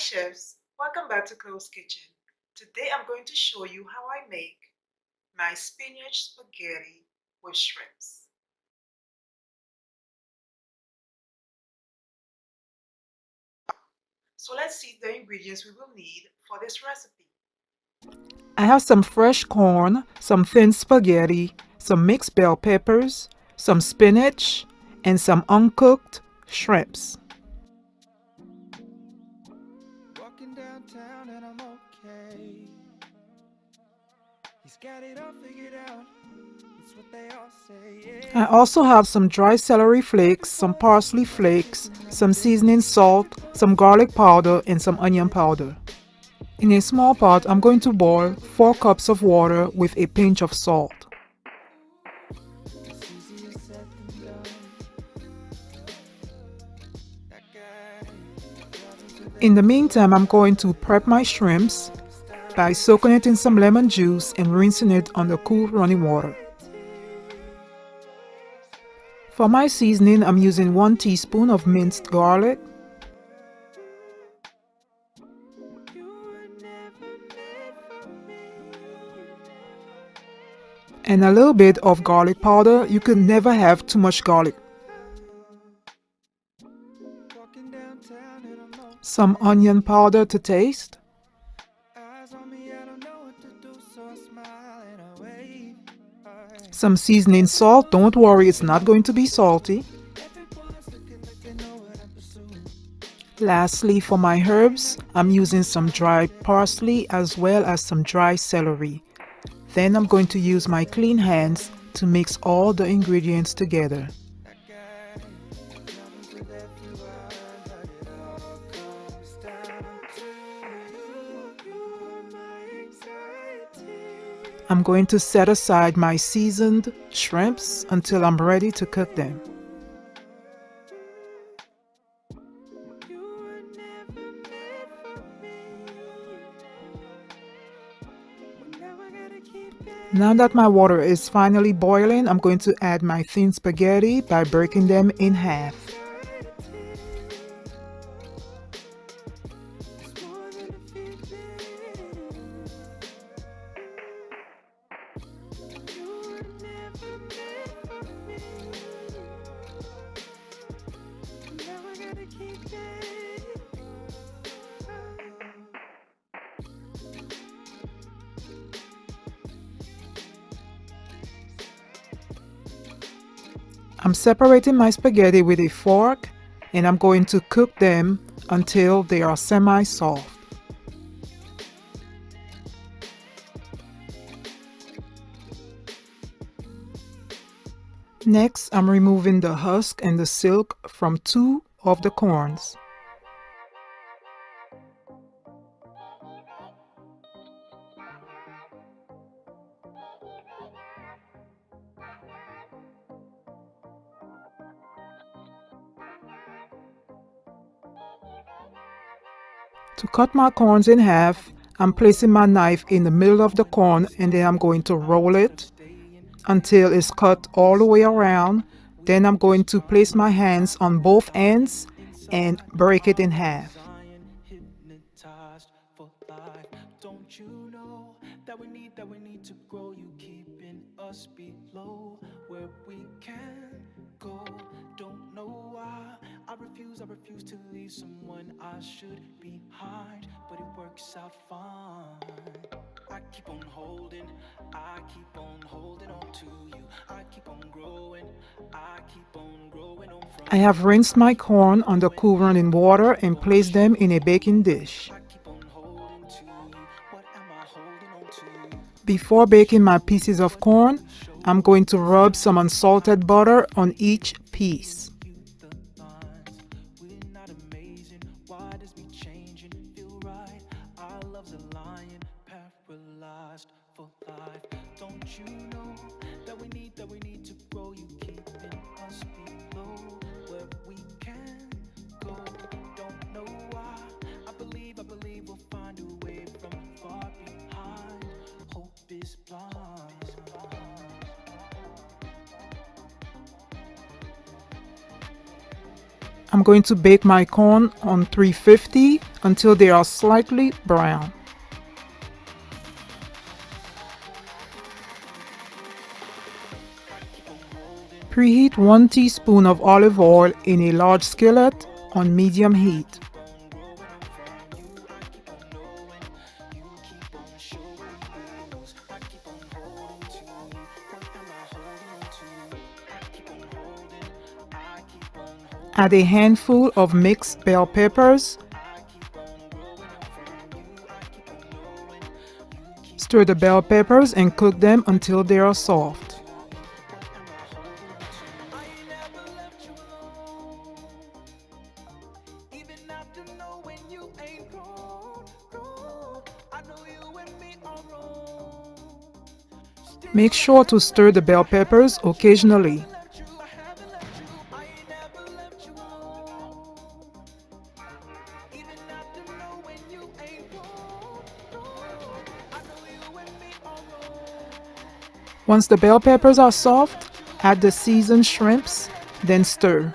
chefs, welcome back to Closkitchen. Today I'm going to show you how I make my spinach spaghetti with shrimps. So let's see the ingredients we will need for this recipe. I have some fresh corn, some thin spaghetti, some mixed bell peppers, some spinach, and some uncooked shrimps. Walking downtown and I'm okay. He's got it all figured out. It's what they all say. I Yeah. also have some dry celery flakes, some parsley flakes, some seasoning salt, some garlic powder, and some onion powder. In a small pot, I'm going to boil 4 cups of water with a pinch of salt. It's easier said than done. That guy driving to In the meantime, I'm going to prep my shrimps by soaking it in some lemon juice and rinsing it under cool running water. For my seasoning, I'm using 1 teaspoon of minced garlic, you were never meant for me. and a little bit of garlic powder. You can never have too much garlic. Walking downtown and I'm okay. Some onion powder to taste, Eyes on me, I don't know what to do, so I smile and I wave. some seasoning salt. Don't worry, it's not going to be salty. Everyone's looking like they know what I'm pursuing. Lastly, for my herbs, I'm using some dry parsley as well as some dry celery. Then I'm going to use my clean hands to mix all the ingredients together. That guy driving to that blue eye, but it all comes down to you. You are my anxiety. I'm going to set aside my seasoned shrimps until I'm ready to cook them. You were never meant for me. Now I gotta keep it. Now that my water is finally boiling, I'm going to add my thin spaghetti by breaking them in half. It's more than a feeling. You were never meant for me. Now I gotta keep it. I'm separating my spaghetti with a fork and I'm going to cook them until they are semi-soft. Next, I'm removing the husk and the silk from 2 of the corns. To cut my corns in half, I'm placing my knife in the middle of the corn and then I'm going to roll it until it's cut all the way around. Then I'm going to place my hands on both ends and break it in half. Zion, hypnotized for life. Don't you know that we need to grow? You keeping us below where we can go. Don't know why I refuse to leave someone I should behind, but it works out fine. I keep on holding on to you. I keep on growing on from I have rinsed my corn under cool running water and placed them in a baking dish. I keep on holding to you. What am I holding on to? Before baking my pieces of corn, I'm going to rub some unsalted butter on each piece. You the lines, we're not amazing. Why does me changing feel right? Our love's a lion, paralyzed for life. Don't you know that we need to grow? You keeping us below where we can go. Don't know why. I believe we'll find a way from far behind. Hope is blind. I'm going to bake my corn on 350 until they are slightly brown. Preheat 1 teaspoon of olive oil in a large skillet on medium heat. Add a handful of mixed bell peppers. Stir the bell peppers and cook them until they are soft. Make sure to stir the bell peppers occasionally. Once the bell peppers are soft, add the seasoned shrimps, then stir.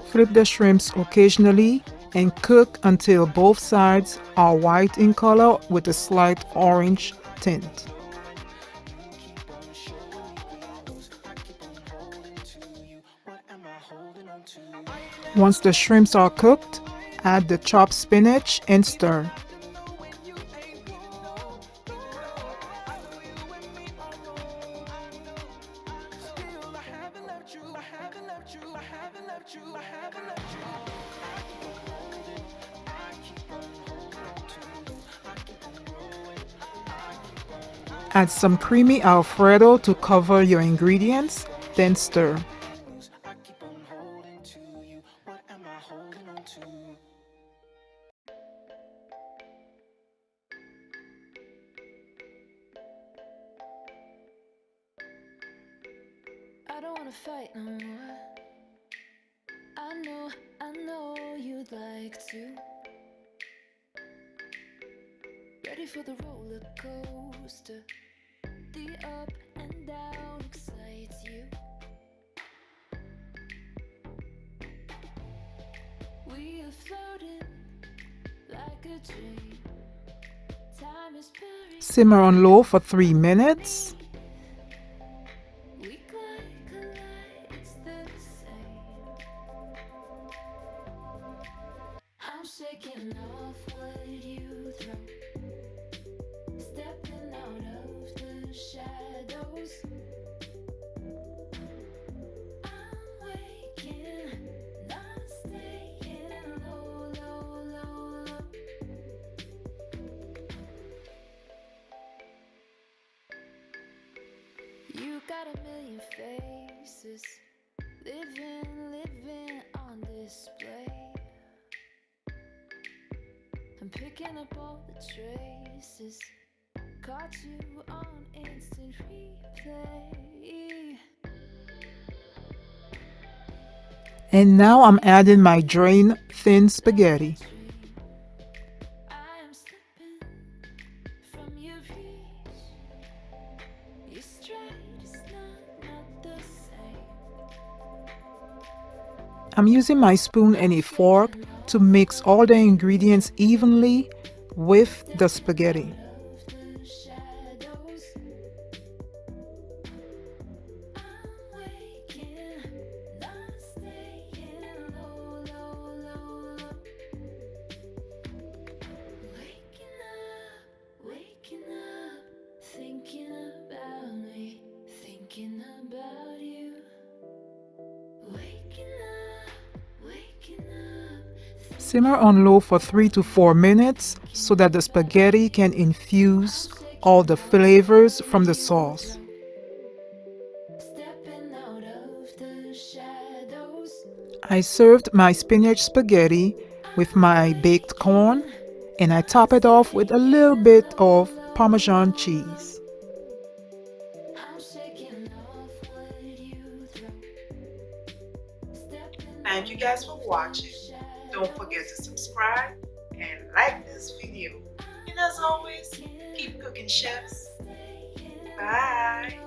Flip the shrimps occasionally and cook until both sides are white in color with a slight orange tint. Once the shrimps are cooked, add the chopped spinach and stir. Add some creamy Alfredo to cover your ingredients, then stir. I don't wanna fight no more. I know you'd like to. Ready for the roller coaster. The up and down excites you. We are floating like a dream. Time is buried. Simmer on low for 3 minutes. We collide, it's the same. I'm shaking off what you throw. Stepping out of the shadows. I'm waking, not staying low, low, low, low. You got a million faces, living on display. I'm picking up all the traces. Caught you on instant replay. And now I'm adding my drained thin spaghetti. I am slipping from your reach. You're straight, it's not the same. I'm using my spoon and a fork to mix all the ingredients evenly with the spaghetti. Thinking about you. Waking up. Simmer on low for 3 to 4 minutes so that the spaghetti can infuse all the flavors from the sauce. Stepping out of the shadows. I served my spinach spaghetti with my baked corn and I top it off with a little bit of Parmesan cheese. I'm shaking off what you throw. Thank you guys for watching. Don't forget to subscribe and like this video. And as always, keep cooking, chefs. Bye.